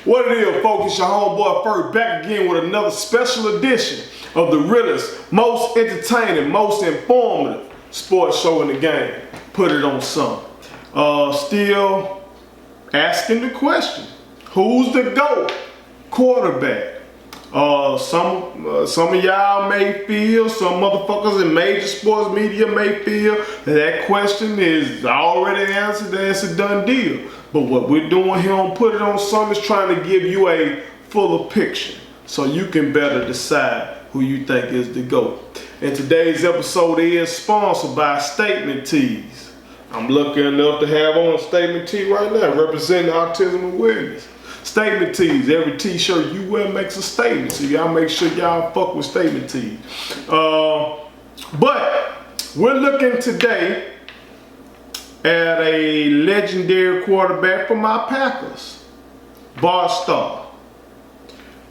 What it is, folks, it's your homeboy Ferg back again with another special edition of the realest, most entertaining, most informative sports show in the game. Put it on some. Still asking the question, who's the GOAT quarterback? Some of y'all may feel, some motherfuckers in major sports media may feel that question is already answered, that's a done deal. But what we're doing here on Put It On Some is trying to give you a fuller picture so you can better decide who you think is the GOAT. And today's episode is sponsored by Statement Tees. I'm lucky enough to have on a Statement Tee right now representing autism awareness. Statement Tees, every t-shirt you wear makes a statement, so y'all make sure y'all fuck with Statement Tees. But we're looking today at a legendary quarterback for my Packers, Bart Starr.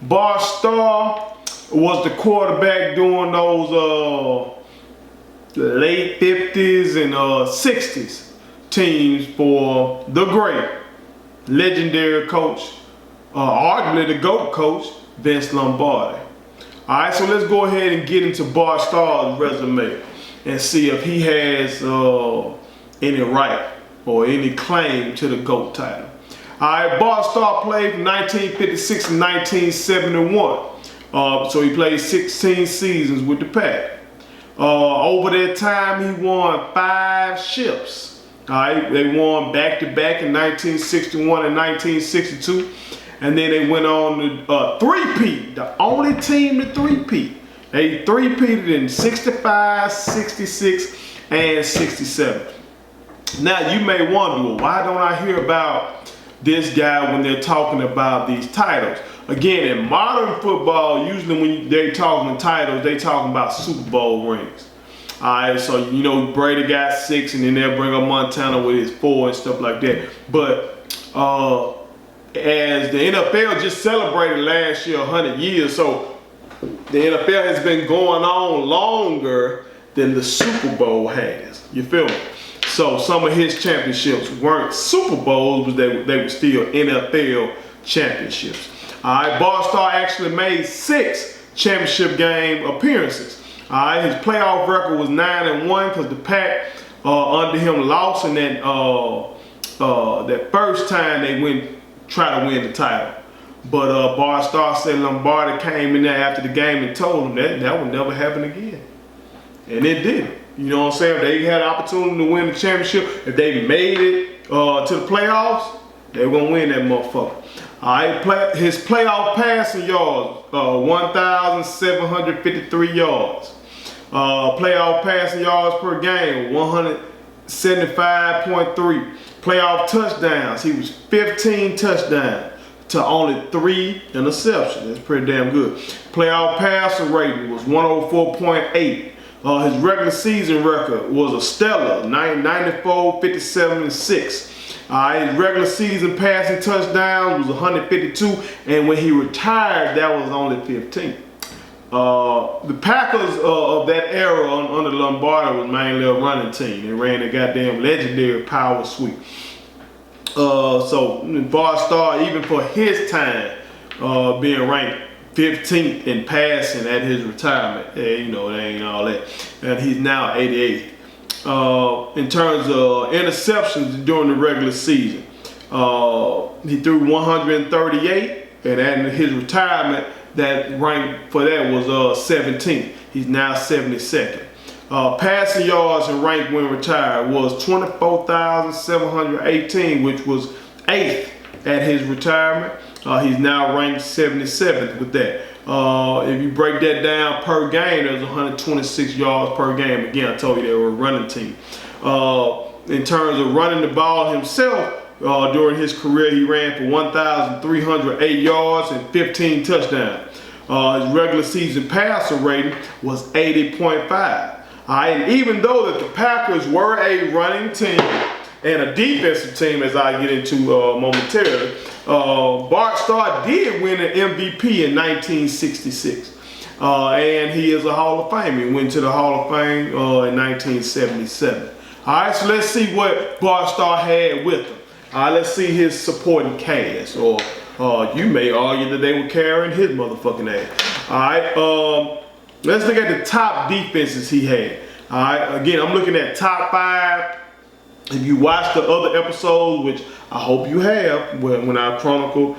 Bart Starr was the quarterback during those late 50s and 60s teams for the great legendary coach, arguably the GOAT coach, Vince Lombardi. Alright, so let's go ahead and get into Bart Starr's resume and see if he has any right or any claim to the GOAT title. Alright, Bart Starr played from 1956 to 1971. So he played 16 seasons with the Pack. Over that time, he won 5 ships. Alright, they won back-to-back in 1961 and 1962. And then they went on to three-peat, the only team to three-peat. They three-peated in 65, 66, and 67. Now, you may wonder, well, why don't I hear about this guy when they're talking about these titles? Again, in modern football, usually when they're talking titles, they talking about Super Bowl rings. Alright, so you know Brady got 6 and then they'll bring up Montana with his 4 and stuff like that. But as the NFL just celebrated last year 100 years, so the NFL has been going on longer than the Super Bowl has. You feel me? So some of his championships weren't Super Bowls, but they were still NFL championships. Alright, Bart Starr actually made 6 championship game appearances. Alright, his playoff record was 9-1 because the Pack under him lost in that first time they try to win the title. But Bart Starr said Lombardi came in there after the game and told him that would never happen again. And it did. You know what I'm saying? If they had an opportunity to win the championship, if they made it to the playoffs, they were going to win that motherfucker. Alright, his playoff passing yards, 1,753 yards. Playoff passing yards per game, 175.3. Playoff touchdowns, he was 15 touchdowns to only 3 interceptions. That's pretty damn good. Playoff passer rating was 104.8. His regular season record was a stellar 94, 57, and 6. His regular season passing touchdown was 152, and when he retired, that was only 15. The Packers of that era under Lombardi was mainly a running team. They ran a goddamn legendary power sweep. So Bart Starr, even for his time, being ranked 15th in passing at his retirement, you know, that ain't all that. And he's now 88th. In terms of interceptions during the regular season, he threw 138, and at his retirement, that rank for that was 17th. He's now 72nd. Passing yards and rank when retired was 24,718, which was 8th at his retirement. He's now ranked 77th with that. If you break that down per game, there's 126 yards per game. Again, I told you they were a running team. In terms of running the ball himself, during his career, he ran for 1,308 yards and 15 touchdowns. His regular season passer rating was 80.5. And even though that the Packers were a running team and a defensive team, as I get into momentarily, Bart Starr did win an MVP in 1966. And he is a Hall of Famer. He went to the Hall of Fame in 1977. All right, so let's see what Bart Starr had with him. Let's see his supporting cast or You may argue that they were carrying his motherfucking ass. All right, let's look at the top defenses he had. All right, again, I'm looking at top 5. If you watch the other episodes, which I hope you have, when I chronicled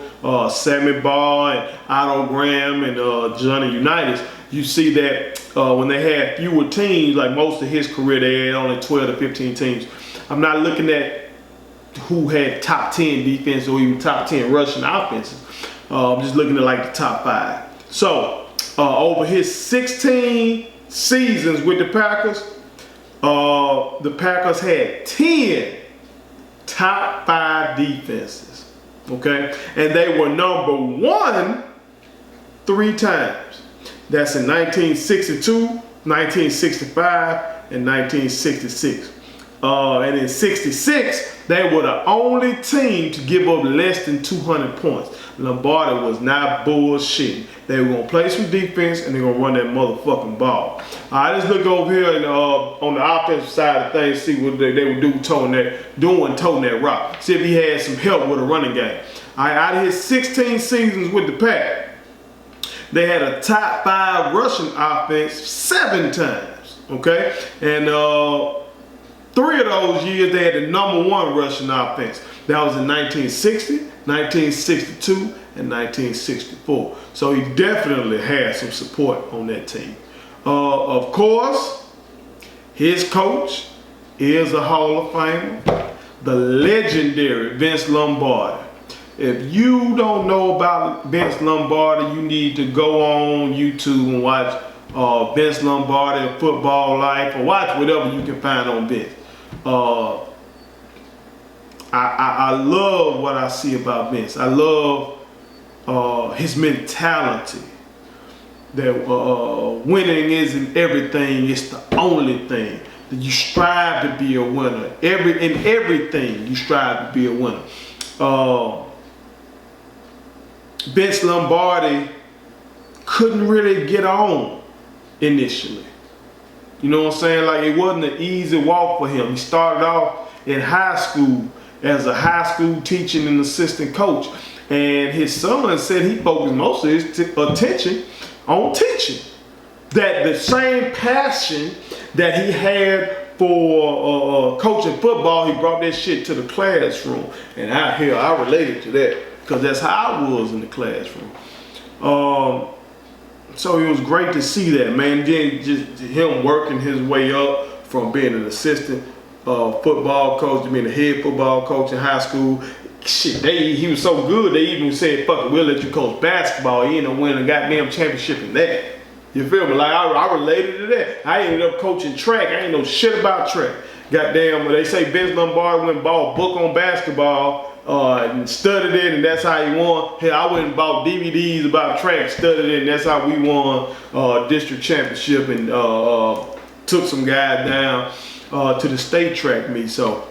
Sammy Barr and Otto Graham and Johnny Unitas, you see that when they had fewer teams, like most of his career, they had only 12 to 15 teams. I'm not looking at who had top 10 defense or even top 10 rushing offenses. I'm just looking at like the top 5. So over his 16 seasons with the Packers had 10 top 5 defenses. Okay, and they were number 1 3 times. That's in 1962, 1965, and 1966. And in 66, they were the only team to give up less than 200 points. Lombardi was not bullshitting. They were going to play some defense and they're going to run that motherfucking ball. All right, let's look over here and, on the offensive side of things, see what they were doing toting that rock. See if he had some help with a running game. All right, out of his 16 seasons with the Pack, they had a top 5 rushing offense 7 times. Okay, and 3 of those years, they had the number 1 rushing offense. That was in 1960, 1962, and 1964. So he definitely had some support on that team. Of course, his coach is a Hall of Famer, the legendary Vince Lombardi. If you don't know about Vince Lombardi, you need to go on YouTube and watch Vince Lombardi, Football Life, or watch whatever you can find on Vince. I love what I see about Vince. I love his mentality that winning isn't everything, it's the only thing. That you strive to be a winner. In everything you strive to be a winner. Vince Lombardi couldn't really get on initially. You know what I'm saying? Like, it wasn't an easy walk for him. He started off in high school as a high school teaching and assistant coach. And his son said he focused most of his attention on teaching. That the same passion that he had for coaching football, he brought that shit to the classroom. And I related to that because that's how I was in the classroom. So it was great to see that, man. Then just him working his way up from being an assistant football coach to being a head football coach in high school. Shit, he was so good, they even said, fuck it, we'll let you coach basketball. He ended up winning a goddamn championship in that. You feel me? Like, I related to that. I ended up coaching track. I ain't know shit about track. Goddamn, when they say Vince Lombardi went and bought a book on basketball, and studied it, and that's how he won. Hell, I went and bought DVDs about track, studied it, and that's how we won district championship and took some guys down to the state track meet. So,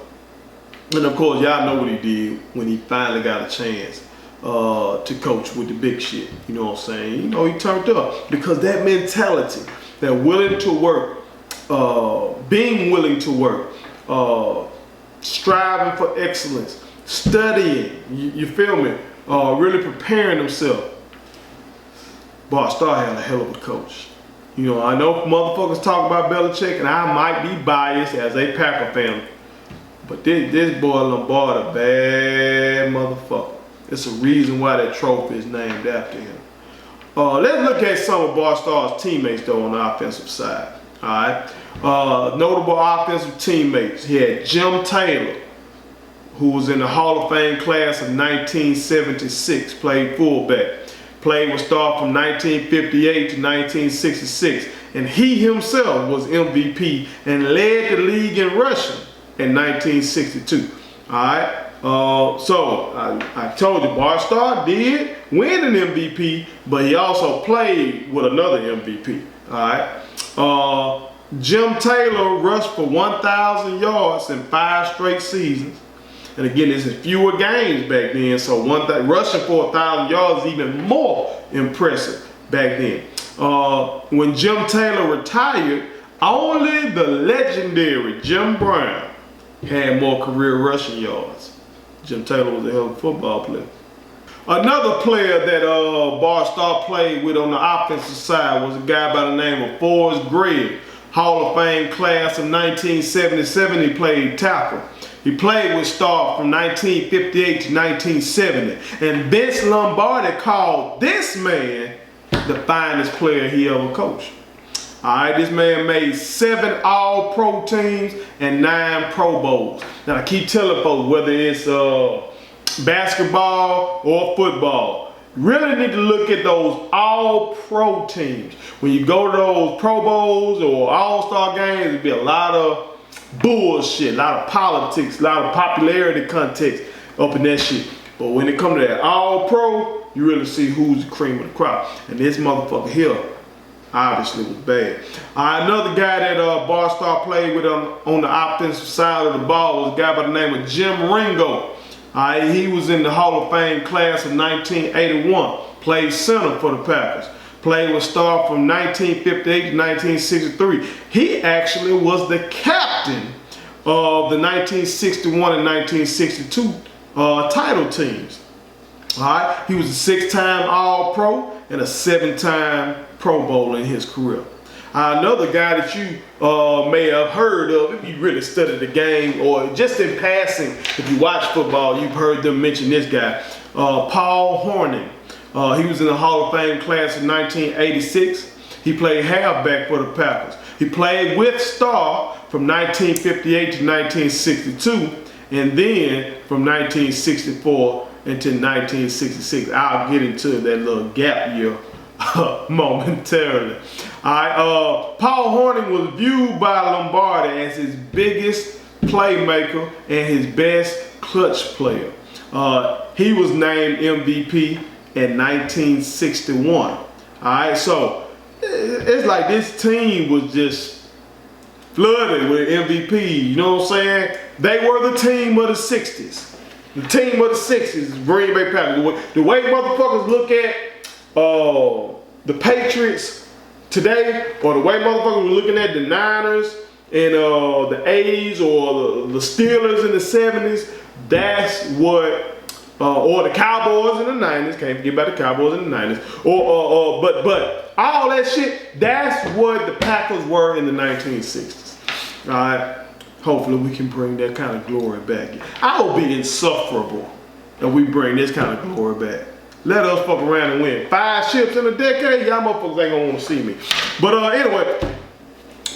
and of course, y'all know what he did when he finally got a chance to coach with the big shit. You know what I'm saying? You know, he turned up because that mentality, that willing to work, being willing to work, striving for excellence, studying, you feel me? Really preparing himself. Bart Starr had a hell of a coach. You know, I know motherfuckers talk about Belichick, and I might be biased as a Packer fan, but this boy Lombardi, a bad motherfucker. It's a reason why that trophy is named after him. Let's look at some of Bart Starr's teammates though on the offensive side. All right, notable offensive teammates. He had Jim Taylor, who was in the Hall of Fame class of 1976, played fullback. Played with Starr from 1958 to 1966. And he himself was MVP and led the league in rushing in 1962. All right. So I told you, Bart Starr did win an MVP, but he also played with another MVP. All right. Jim Taylor rushed for 1,000 yards in 5 straight seasons. And again, this is fewer games back then, so rushing for 1,000 yards is even more impressive back then. When Jim Taylor retired, only the legendary Jim Brown had more career rushing yards. Jim Taylor was a hell of a football player. Another player that Bart Starr played with on the offensive side was a guy by the name of Forrest Gregg, Hall of Fame class of 1977. He played tackle. He played with Starr from 1958 to 1970. And Vince Lombardi called this man the finest player he ever coached. All right, this man made 7 All-Pro teams and 9 Pro Bowls. Now I keep telling folks, whether it's basketball or football, you really need to look at those All-Pro teams. When you go to those Pro Bowls or All-Star games, there'll be a lot of bullshit, a lot of politics, a lot of popularity context up in that shit. But when it comes to that All-Pro, you really see who's the cream of the crop. And this motherfucker here obviously was bad. Another guy that Bart Starr played with on the offensive side of the ball was a guy by the name of Jim Ringo. He was in the Hall of Fame class of 1981. Played center for the Packers. Played with Starr from 1958 to 1963. He actually was the captain of the 1961 and 1962 title teams. He was a 6-time All-Pro and a 7-time Pro Bowler in his career. Another guy that you may have heard of if you really studied the game, or just in passing, if you watch football, you've heard them mention this guy, Paul Hornung. He was in the Hall of Fame class in 1986. He played halfback for the Packers. He played with Starr from 1958 to 1962, and then from 1964 until 1966. I'll get into that little gap year momentarily. Paul Hornung was viewed by Lombardi as his biggest playmaker and his best clutch player. He was named MVP in 1961. So it's like this team was just flooded with MVP. You know what I'm saying? They were the team of the 60s. The team of the 60s is Green Bay Packers. The way motherfuckers look at the Patriots today, or the way motherfuckers were looking at the Niners and the A's or the Steelers in the 70s, that's what, or the Cowboys in the 90s, can't forget about the Cowboys in the 90s, but all that shit, that's what the Packers were in the 1960s. All right. Hopefully we can bring that kind of glory back. I will be insufferable if we bring this kind of glory back. Let us fuck around and win 5 ships in a decade. Y'all motherfuckers ain't gonna want to see me. But anyway,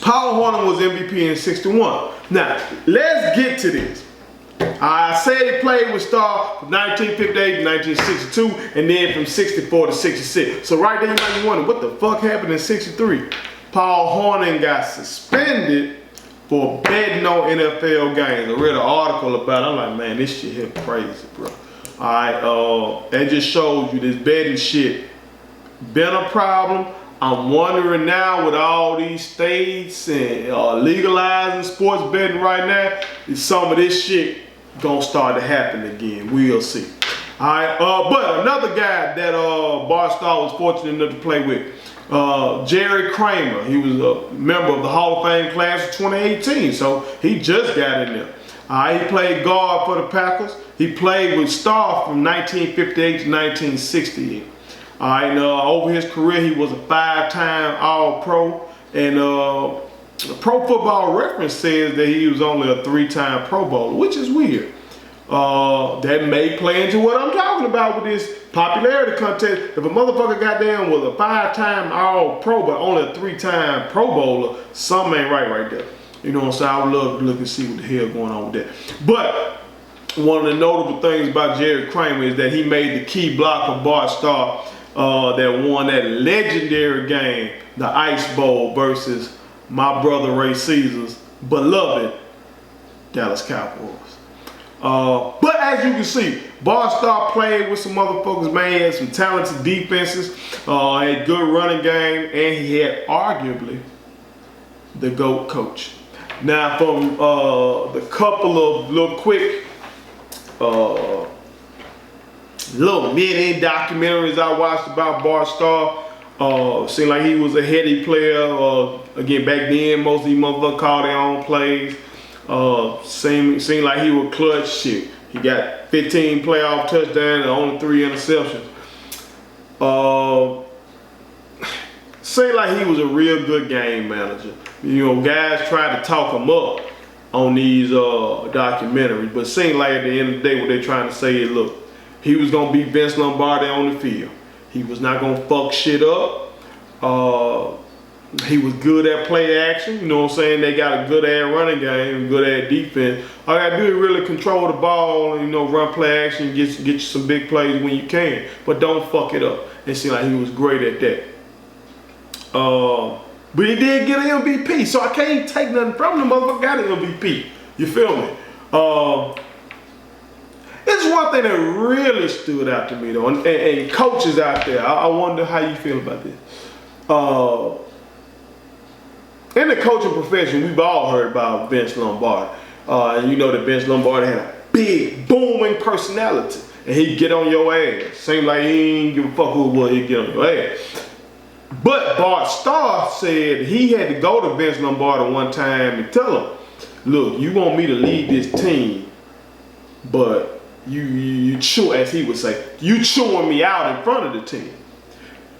Paul Hornung was MVP in 61. Now, let's get to this. I said he played with Starr from 1958 to 1962, and then from 64 to 66. So right there you might be wondering, what the fuck happened in 63? Paul Hornung got suspended for betting on NFL games. I read an article about it. I'm like, man, this shit here crazy, bro. That just shows you this betting shit been a problem. I'm wondering now with all these states and legalizing sports betting right now, is some of this shit gonna start to happen again. We'll see. But another guy that Bart Starr was fortunate enough to play with, Jerry Kramer. He was a member of the Hall of Fame class of 2018, so he just got in there. He played guard for the Packers. He played with Starr from 1958 to 1968. Over his career, he was a 5-time All-Pro, and Pro Football Reference says that he was only a 3-time Pro Bowler, which is weird. That may play into what I'm talking about with this popularity contest. If a motherfucker goddamn was a 5-time All-Pro but only a 3-time Pro Bowler, something ain't right there. You know what I'm saying? I would love to look and see what the hell going on with that. But one of the notable things about Jerry Kramer is that he made the key block of Bart Starr that won that legendary game, the Ice Bowl versus my brother Ray Caesar's beloved Dallas Cowboys. But as you can see, Bart Starr played with some motherfuckers, man. He had some talented defenses, had good running game, and he had arguably the GOAT coach. Now from the couple of little quick little mini documentaries I watched about Bart Starr, seemed like he was a heady player. Again, back then, most of these motherfuckers called their own plays. Seemed like he was clutch shit. He got 15 playoff touchdowns and only 3 interceptions. Seemed like he was a real good game manager. You know, guys tried to talk him up on these documentaries, but it seemed like at the end of the day what they're trying to say is, look, he was going to be Vince Lombardi on the field. He was not going to fuck shit up. He was good at play action. You know what I'm saying? They got a good at running game, good at defense. All you got to do is really control the ball and, you know, run play action, get you some big plays when you can. But don't fuck it up. It seemed like he was great at that. But he did get an MVP, so I can't take nothing from the motherfucker. Got an MVP. You feel me? It's one thing that really stood out to me though, and coaches out there, I wonder how you feel about this. In the coaching profession, we've all heard about Vince Lombardi. And you know that Vince Lombardi had a big, booming personality, and he'd get on your ass. Seemed like he didn't give a fuck who it was, he'd get on your ass. But Bart Starr said he had to go to Vince Lombardi one time and tell him, look, you want me to lead this team, but you chew, as he would say, you chewing me out in front of the team.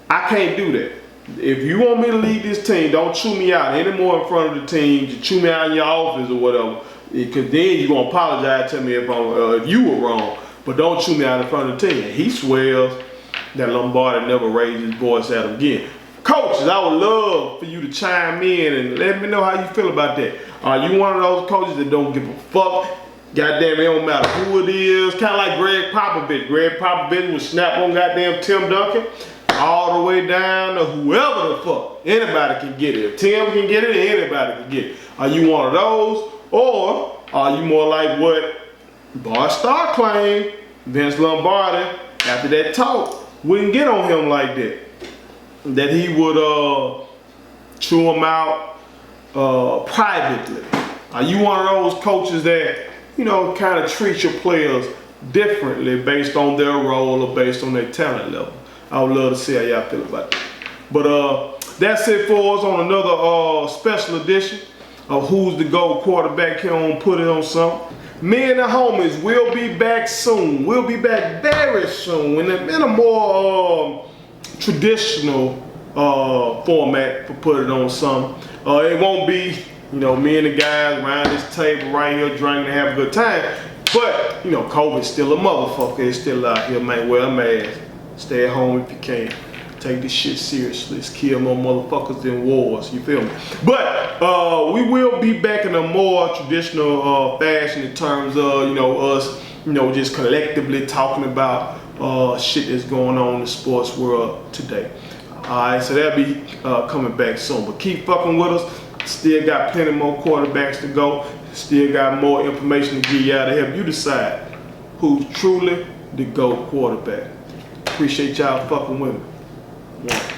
I can't do that. If you want me to lead this team, don't chew me out anymore in front of the team. You chew me out in your office or whatever, because then you're gonna apologize to me if you were wrong. But don't chew me out in front of the team. And he swears that Lombardi never raised his voice at him again. Coaches, I would love for you to chime in and let me know how you feel about that. Are you one of those coaches that don't give a fuck? Goddamn, it don't matter who it is. Kind of like Greg Popovich. Greg Popovich would snap on goddamn Tim Duncan all the way down to whoever the fuck. Anybody can get it. If Tim can get it, anybody can get it. Are you one of those? Or are you more like what Bart Starr claimed? Vince Lombardi, after that talk, wouldn't get on him like that. That he would chew him out privately. Are you one of those coaches that, you know, kind of treat your players differently based on their role or based on their talent level? I would love to see how y'all feel about that. But that's it for us on another special edition of Who's the GOAT Quarterback here on Put It On Something. Me and the homies will be back soon. We'll be back very soon in a more traditional format for Put It On Something. It won't be, you know, me and the guys around this table right here drinking and have a good time. But, you know, COVID's still a motherfucker. It's still out here, man. Wear a mask. Stay at home if you can. Take this shit seriously. Let's kill more motherfuckers than wars. You feel me? But we will be back in a more traditional fashion in terms of, you know, us, you know, just collectively talking about shit that's going on in the sports world today. Alright, so that'll be coming back soon. But keep fucking with us. Still got plenty more quarterbacks to go. Still got more information to give y'all to help you decide who's truly the GOAT quarterback. Appreciate y'all fucking with me. One.